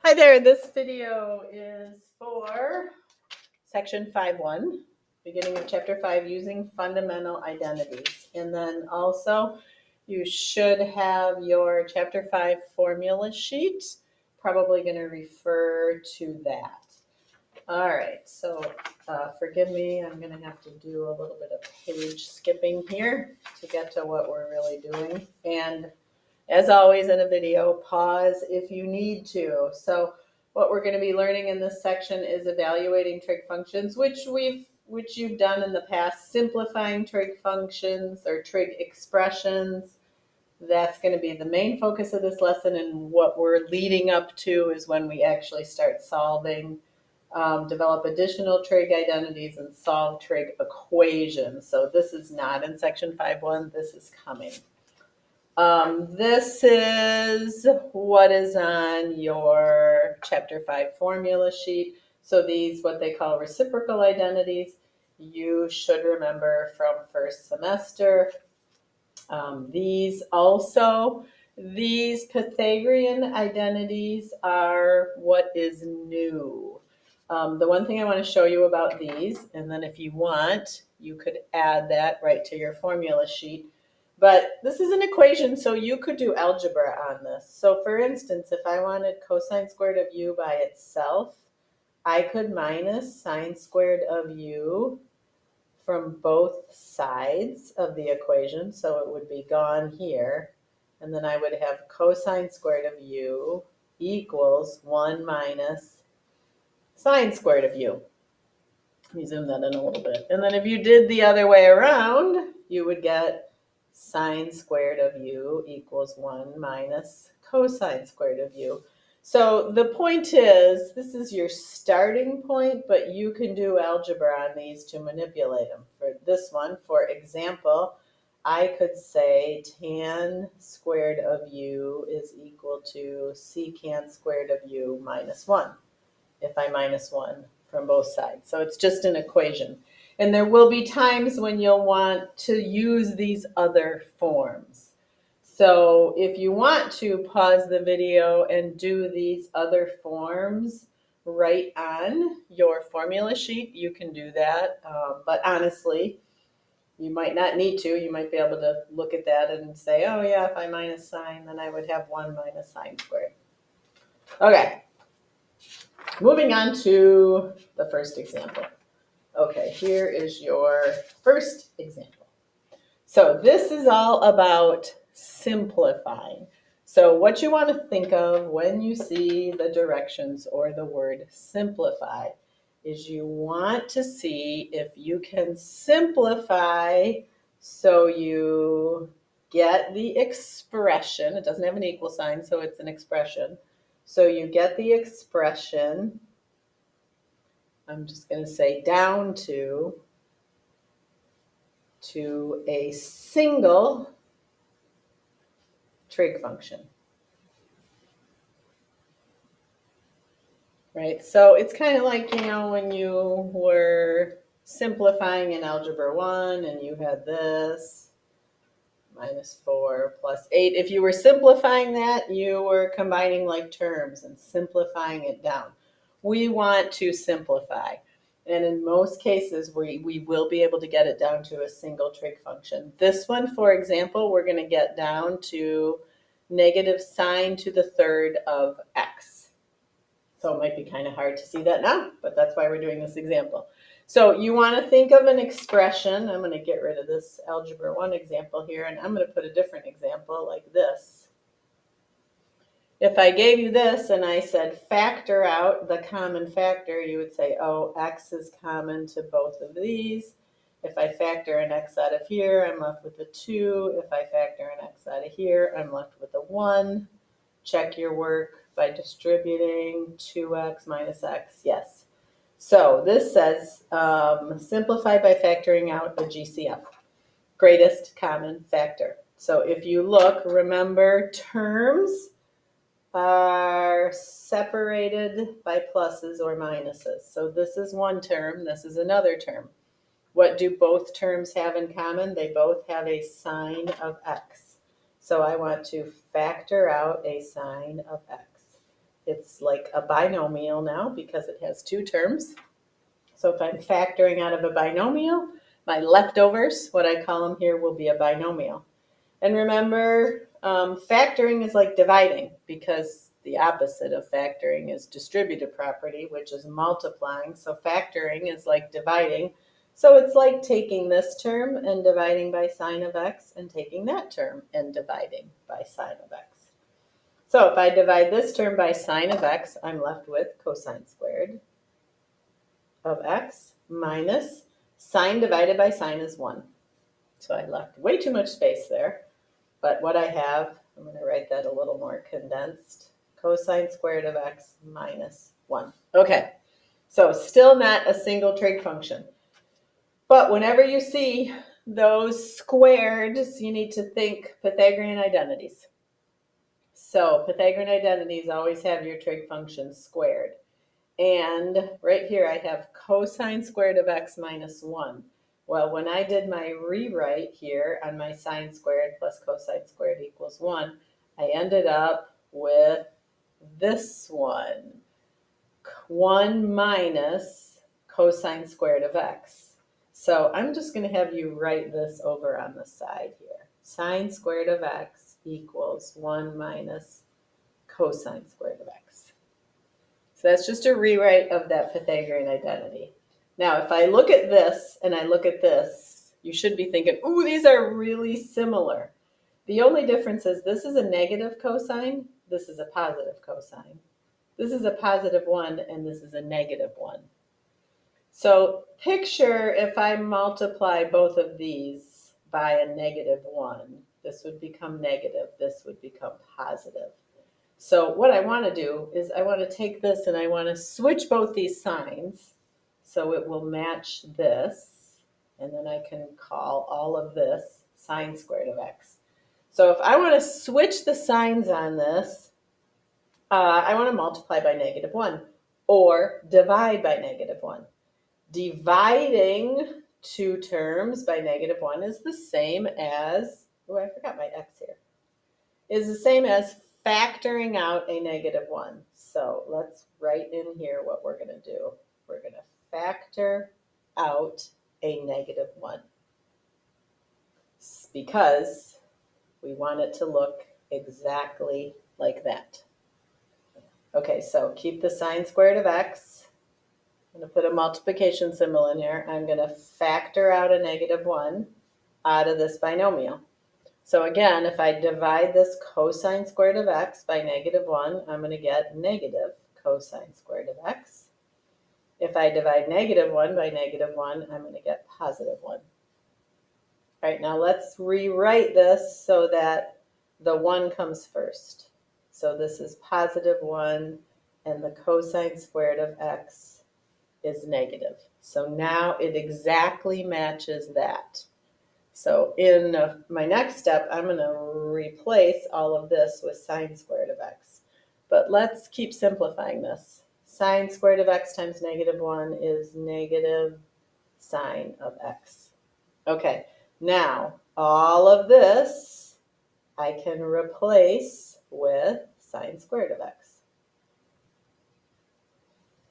Hi there, this video is for section 5.1, beginning of chapter 5, using fundamental identities. And then also you should have your chapter 5 formula sheet, probably going to refer to that. All right, so forgive me, I'm going to have to do a little bit of page skipping here to get to what we're really doing. And as always in a video, pause if you need to. So what we're going to be learning in this section is evaluating trig functions, which you've done in the past, simplifying trig functions or trig expressions. That's going to be the main focus of this lesson, and what we're leading up to is when we actually start solving, develop additional trig identities and solve trig equations. So this is not in section 5.1, this is coming. This is what is on your chapter 5 formula sheet. So these, what they call reciprocal identities, you should remember from first semester. These Pythagorean identities are what is new. The one thing I want to show you about these, and then if you want, you could add that right to your formula sheet. But this is an equation, so you could do algebra on this. So for instance, if I wanted cosine squared of u by itself, I could minus sine squared of u from both sides of the equation. So it would be gone here. And then I would have cosine squared of u equals 1 minus sine squared of u. Let me zoom that in a little bit. And then if you did the other way around, you would get sine squared of u equals 1 minus cosine squared of u. So the point is, this is your starting point, but you can do algebra on these to manipulate them. For this one, for example, I could say tan squared of u is equal to secant squared of u minus 1, if I minus 1 from both sides. So it's just an equation. And there will be times when you'll want to use these other forms. So if you want to pause the video and do these other forms right on your formula sheet, you can do that. But honestly, you might not need to. You might be able to look at that and say, oh yeah, if I minus sine, then I would have 1 minus sine squared. Okay. Moving on to the first example. Okay, here is your first example. So this is all about simplifying. So what you want to think of when you see the directions or the word simplify is you want to see if you can simplify so you get the expression. It doesn't have an equal sign, so it's an expression. So you get the expression, I'm just going to say down to a single trig function. Right? So it's kind of like, when you were simplifying in Algebra 1 and you had this, minus 4 plus 8. If you were simplifying that, you were combining like terms and simplifying it down. We want to simplify. And in most cases, we will be able to get it down to a single trig function. This one, for example, we're going to get down to negative sine to the third of x. So it might be kind of hard to see that now, but that's why we're doing this example. So you want to think of an expression. I'm going to get rid of this Algebra 1 example here, and I'm going to put a different example like this. If I gave you this and I said factor out the common factor, you would say, oh, x is common to both of these. If I factor an x out of here, I'm left with a 2. If I factor an x out of here, I'm left with a 1. Check your work by distributing 2x minus x. Yes. So this says simplify by factoring out a GCF, greatest common factor. So if you look, remember terms are separated by pluses or minuses. So this is one term, this is another term. What do both terms have in common? They both have a sine of x. So I want to factor out a sine of x. it's like a binomial now because it has two terms. So if I'm factoring out of a binomial, my leftovers, what I call them here, will be a binomial. And remember, factoring is like dividing, because the opposite of factoring is distributive property, which is multiplying. So factoring is like dividing. So it's like taking this term and dividing by sine of x, and taking that term and dividing by sine of x. So if I divide this term by sine of x, I'm left with cosine squared of x minus sine divided by sine is 1. So I left way too much space there. But what I have, I'm going to write that a little more condensed. Cosine squared of x minus 1. Okay, so still not a single trig function. But whenever you see those squareds, you need to think Pythagorean identities. So Pythagorean identities always have your trig function squared. And right here I have cosine squared of x minus 1. Well, when I did my rewrite here on my sine squared plus cosine squared equals 1, I ended up with this one, 1 minus cosine squared of x. So I'm just going to have you write this over on the side here. Sine squared of x equals 1 minus cosine squared of x. So that's just a rewrite of that Pythagorean identity. Now, if I look at this and I look at this, you should be thinking, ooh, these are really similar. The only difference is this is a negative cosine, this is a positive cosine. This is a positive 1 and this is a negative 1. So picture if I multiply both of these by a negative 1, this would become negative, this would become positive. So what I want to do is I want to take this and I want to switch both these signs so it will match this, and then I can call all of this sine squared of x. So if I want to switch the signs on this, I want to multiply by negative 1 or divide by negative 1. Dividing two terms by negative 1 is the same as, oh, I forgot my x here, is the same as factoring out a negative 1. So let's write in here what we're going to do. We're going to factor out a negative 1 because we want it to look exactly like that. Okay, so keep the sine squared of x. I'm going to put a multiplication symbol in here. I'm going to factor out a negative 1 out of this binomial. So again, if I divide this cosine squared of x by negative 1, I'm going to get negative cosine squared of x. If I divide negative 1 by negative 1, I'm going to get positive 1. All right, now let's rewrite this so that the 1 comes first. So this is positive 1, and the cosine squared of x is negative. So now it exactly matches that. So in my next step, I'm going to replace all of this with sine squared of x. But let's keep simplifying this. Sine squared of x times negative 1 is negative sine of x. Okay, now all of this I can replace with sine squared of x.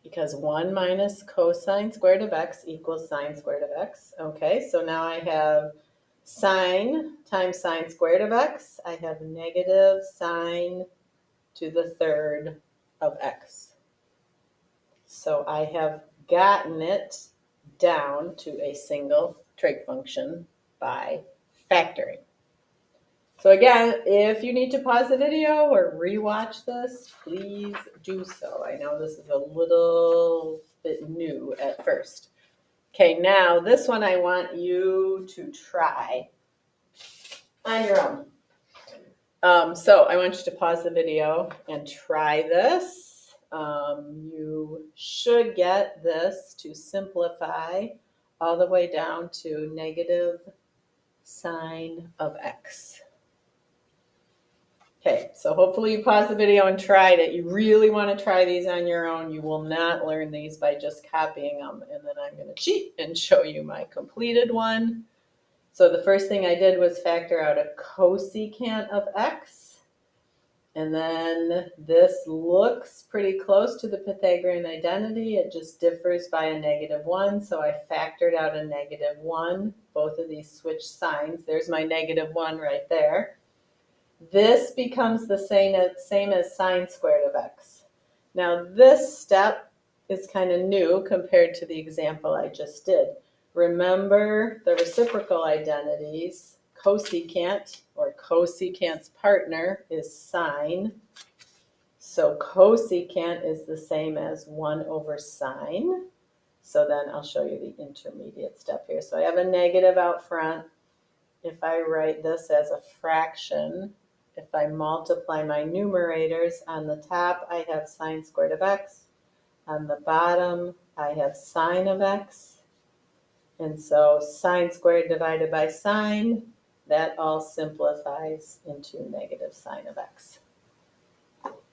Because 1 minus cosine squared of x equals sine squared of x. Okay, so now I have sine times sine squared of x, I have negative sine to the third of x. So I have gotten it down to a single trig function by factoring. So again, if you need to pause the video or rewatch this, please do so. I know this is a little bit new at first. Okay, now this one I want you to try on your own. So I want you to pause the video and try this. You should get this to simplify all the way down to negative sine of x. Okay, so hopefully you paused the video and tried it. You really want to try these on your own. You will not learn these by just copying them. And then I'm going to cheat and show you my completed one. So the first thing I did was factor out a cosecant of x. And then this looks pretty close to the Pythagorean identity. It just differs by a -1. So I factored out a -1. Both of these switch signs. There's my -1 right there. This becomes the same as sine squared of x. Now this step is kind of new compared to the example I just did. Remember the reciprocal identities. Cosecant, or cosecant's partner, is sine. So cosecant is the same as 1 over sine. So then I'll show you the intermediate step here. So I have a negative out front. If I write this as a fraction, if I multiply my numerators, on the top I have sine squared of x. On the bottom I have sine of x. And so sine squared divided by sine, that all simplifies into negative sine of x.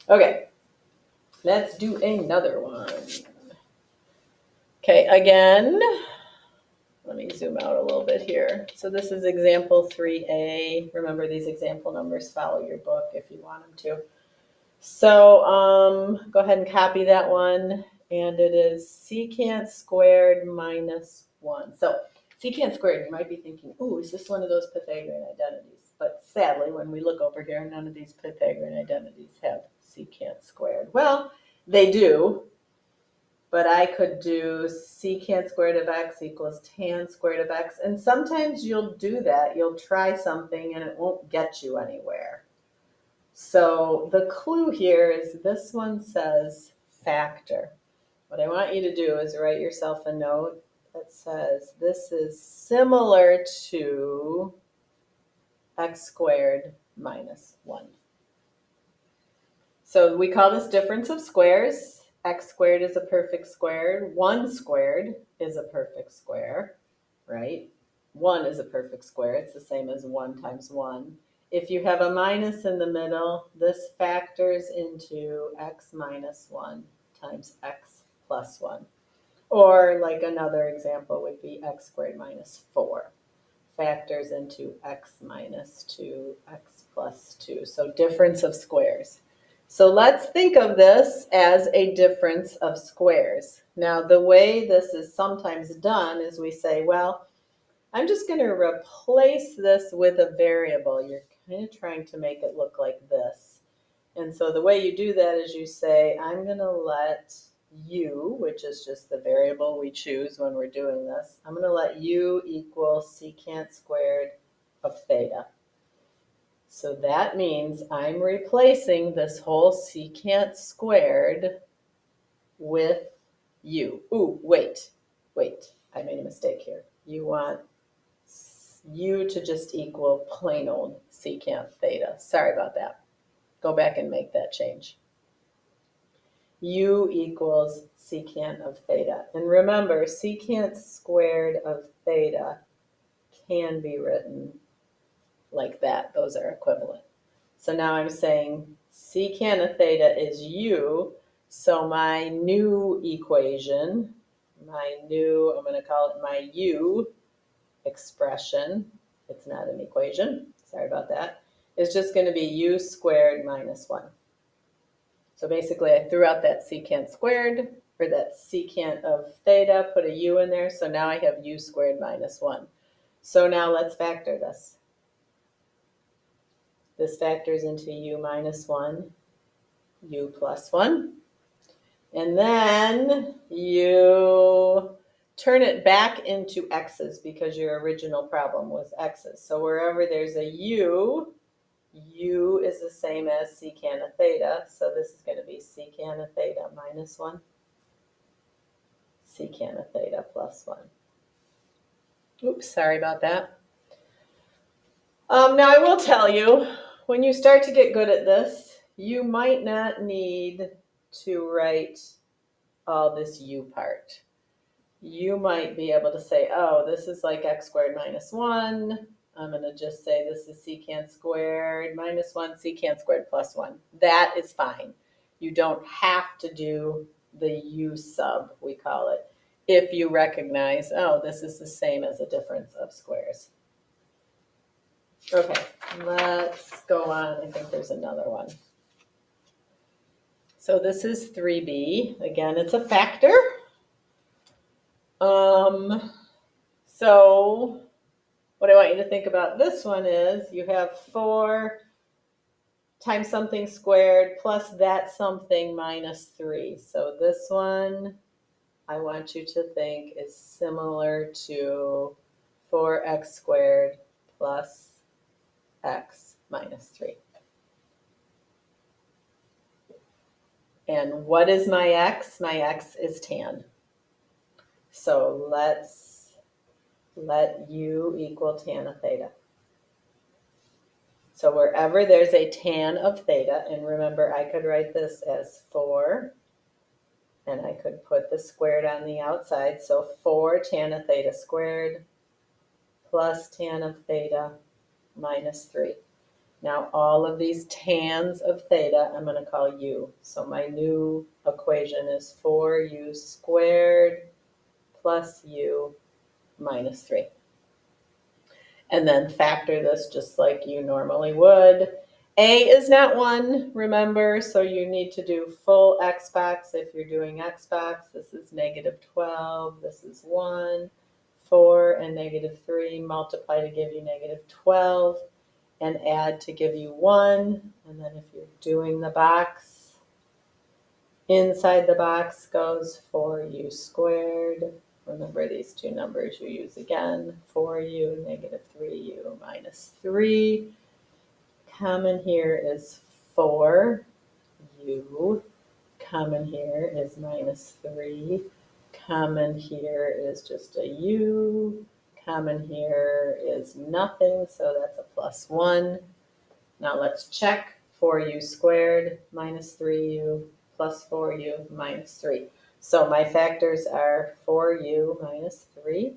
Okay, let's do another one. Okay, again, let me zoom out a little bit here. So this is example 3A. Remember, these example numbers follow your book if you want them to. So go ahead and copy that one. And it is secant squared minus 1. So secant squared, you might be thinking, ooh, is this one of those Pythagorean identities? But sadly, when we look over here, none of these Pythagorean identities have secant squared. Well, they do, but I could do secant squared of x equals tan squared of x. And sometimes you'll do that. You'll try something and it won't get you anywhere. So the clue here is this one says factor. What I want you to do is write yourself a note that says this is similar to x squared minus 1. So we call this difference of squares. X squared is a perfect square. 1 squared is a perfect square, right? 1 is a perfect square. It's the same as 1 times 1. If you have a minus in the middle, this factors into x minus 1 times x plus 1. Or like another example would be x squared minus 4. Factors into x minus 2, x plus 2. So difference of squares. So let's think of this as a difference of squares. Now the way this is sometimes done is we say, well, I'm just going to replace this with a variable. You're kind of trying to make it look like this. And so the way you do that is you say, I'm going to let u, which is just the variable we choose when we're doing this, I'm going to let u equal secant squared of theta. So that means I'm replacing this whole secant squared with u. Ooh, wait, I made a mistake here. You want u to just equal plain old secant theta. Sorry about that. Go back and make that change. U equals secant of theta. And remember, secant squared of theta can be written like that. Those are equivalent. So now I'm saying secant of theta is u. So my new equation, I'm going to call it my u expression. It's not an equation. Sorry about that. It's just going to be u squared minus 1. So basically I threw out that secant squared, or that secant of theta, put a u in there, so now I have u squared minus 1. So now let's factor this. This factors into u minus 1, u plus 1, and then you turn it back into x's because your original problem was x's. So wherever there's a u, u is the same as secant of theta, so this is going to be secant of theta minus 1, secant of theta plus 1. Oops, sorry about that. Now I will tell you, when you start to get good at this, you might not need to write all this u part. You might be able to say, oh, this is like x squared minus 1. I'm going to just say this is secant squared minus 1, secant squared plus 1. That is fine. You don't have to do the u sub, we call it, if you recognize, oh, this is the same as a difference of squares. Okay, let's go on. I think there's another one. So this is 3b. Again, it's a factor. So what I want you to think about this one is you have 4 times something squared plus that something minus 3. So this one I want you to think is similar to 4x squared plus x minus 3. And what is my x? My x is tan. So let's let u equal tan of theta. So wherever there's a tan of theta, and remember I could write this as 4, and I could put the squared on the outside. So 4 tan of theta squared plus tan of theta minus 3. Now all of these tans of theta I'm going to call u. So my new equation is 4u squared plus u minus 3. And then factor this just like you normally would. A is not 1, remember, so you need to do full x box. If you're doing x box, this is negative 12, this is 1, 4 and negative 3 multiply to give you negative 12, and add to give you 1. And then if you're doing the box, inside the box goes 4u squared. Remember these two numbers you use again, 4u, negative 3u minus 3. Common here is 4u. Common here is minus 3. Common here is just a u. Common here is nothing, so that's a plus 1. Now let's check 4u squared minus 3u plus 4u minus 3. So my factors are 4u minus 3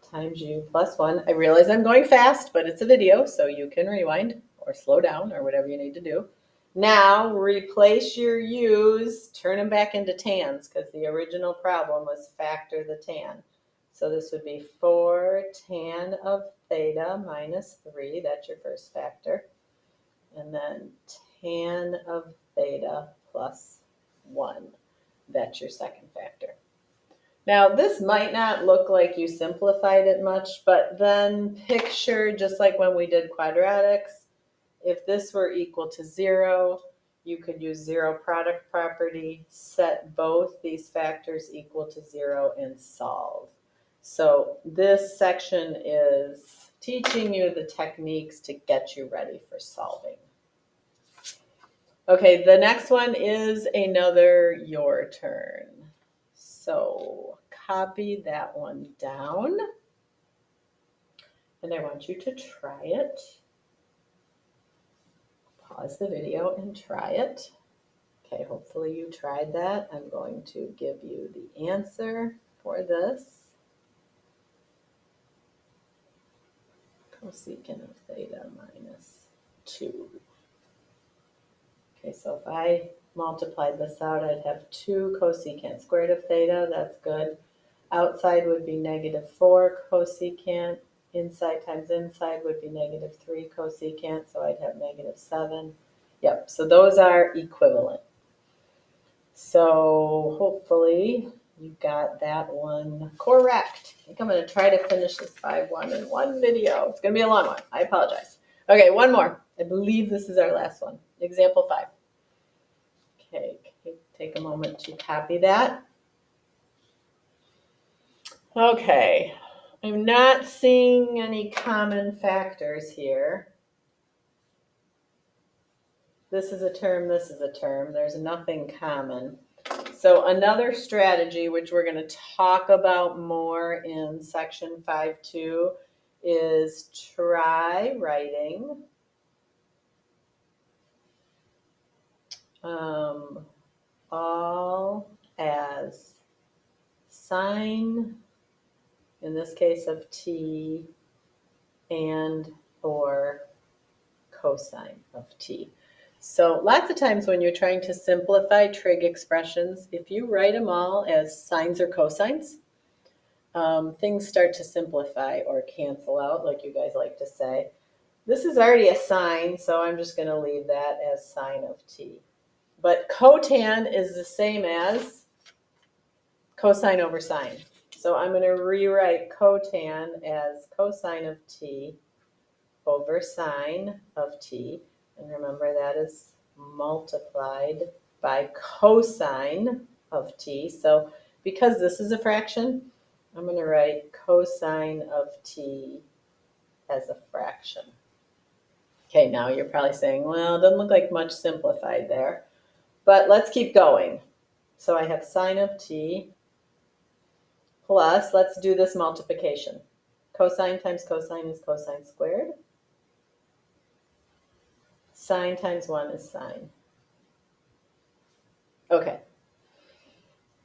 times u plus 1. I realize I'm going fast, but it's a video, so you can rewind or slow down or whatever you need to do. Now replace your u's, turn them back into tans, because the original problem was factor the tan. So this would be 4 tan of theta minus 3. That's your first factor. And then tan of theta plus 1. That's your second factor. Now, this might not look like you simplified it much, but then picture, just like when we did quadratics, if this were equal to 0, you could use zero product property, set both these factors equal to 0, and solve. So this section is teaching you the techniques to get you ready for solving. Okay, the next one is another your turn. So copy that one down, and I want you to try it. Pause the video and try it. Okay, hopefully you tried that. I'm going to give you the answer for this. Cosecant of theta minus 2. Okay, so if I multiplied this out, I'd have 2 cosecant squared of theta. That's good. Outside would be negative 4 cosecant. Inside times inside would be negative 3 cosecant, so I'd have negative 7. Yep, so those are equivalent. So hopefully you got that one correct. I think I'm going to try to finish this 5-1 in one video. It's going to be a long one. I apologize. Okay, one more. I believe this is our last one. Example 5. Okay, take a moment to copy that. Okay, I'm not seeing any common factors here. This is a term, this is a term. There's nothing common. So another strategy, which we're going to talk about more in section 5.2, is try writing all as sine, in this case of t, and or cosine of t. So lots of times when you're trying to simplify trig expressions, if you write them all as sines or cosines, things start to simplify or cancel out, like you guys like to say. This is already a sine, so I'm just going to leave that as sine of t. But cotan is the same as cosine over sine. So I'm going to rewrite cotan as cosine of t over sine of t. And remember that is multiplied by cosine of t. So because this is a fraction, I'm going to write cosine of t as a fraction. Okay, now you're probably saying, well, it doesn't look like much simplified there. But let's keep going. So I have sine of t plus, let's do this multiplication. Cosine times cosine is cosine squared. Sine times 1 is sine. Okay.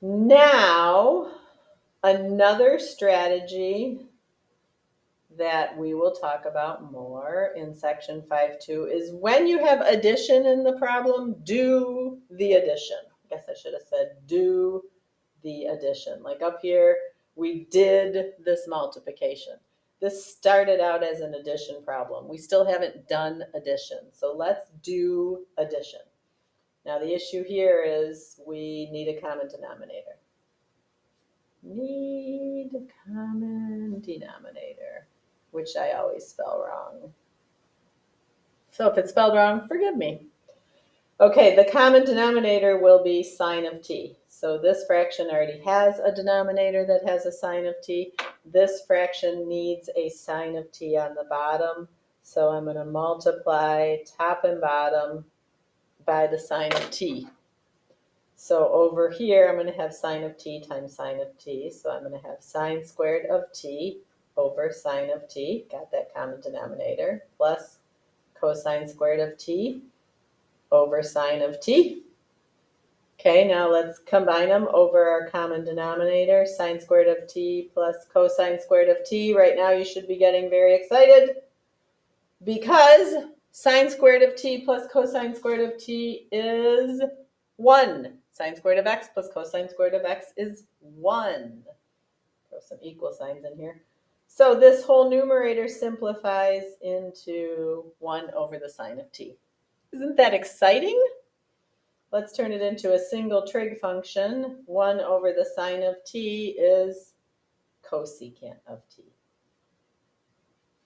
Now, another strategy that we will talk about more in section 5.2 is when you have addition in the problem, do the addition. I guess I should have said do the addition. Like up here, we did this multiplication. This started out as an addition problem. We still haven't done addition. So let's do addition. Now the issue here is we need a common denominator. Need a common denominator, which I always spell wrong. So if it's spelled wrong, forgive me. Okay, the common denominator will be sine of t. So this fraction already has a denominator that has a sine of t. This fraction needs a sine of t on the bottom. So I'm going to multiply top and bottom by the sine of t. So over here, I'm going to have sine of t times sine of t. So I'm going to have sine squared of t over sine of t, got that common denominator, plus cosine squared of t over sine of t. Okay, now let's combine them over our common denominator, sine squared of t plus cosine squared of t. Right now you should be getting very excited because sine squared of t plus cosine squared of t is 1. Sine squared of x plus cosine squared of x is 1. Throw some equal signs in here. So this whole numerator simplifies into 1 over the sine of t. Isn't that exciting? Let's turn it into a single trig function. 1 over the sine of t is cosecant of t.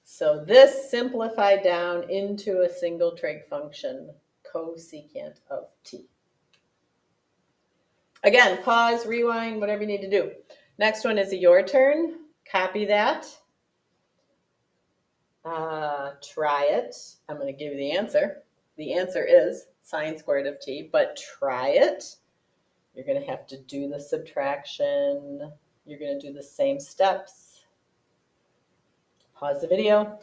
So this simplified down into a single trig function, cosecant of t. Again, pause, rewind, whatever you need to do. Next one is your turn. Copy that. Try it. I'm going to give you the answer. The answer is sine squared of t, but try it. You're going to have to do the subtraction. You're going to do the same steps. Pause the video.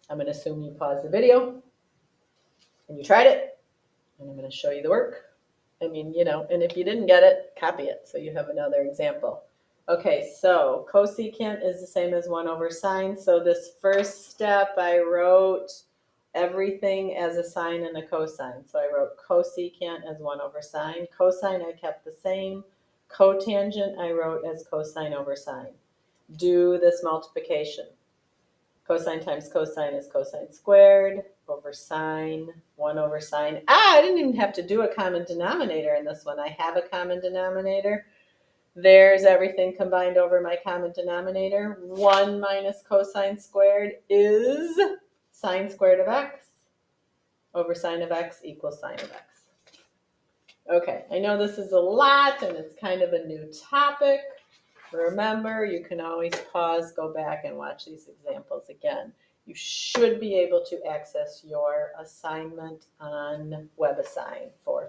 I'm going to assume you paused the video and you tried it. And I'm going to show you the work. I mean, and if you didn't get it, copy it so you have another example. Okay, so cosecant is the same as 1 over sine. So this first step, I wrote everything as a sine and a cosine. So I wrote cosecant as 1 over sine. Cosine I kept the same. Cotangent I wrote as cosine over sine. Do this multiplication. Cosine times cosine is cosine squared over sine, 1 over sine. I didn't even have to do a common denominator in this one. I have a common denominator. There's everything combined over my common denominator. 1 minus cosine squared is sine squared of x over sine of x equals sine of x. Okay, I know this is a lot and it's kind of a new topic. Remember, you can always pause, go back, and watch these examples again. You should be able to access your assignment on WebAssign for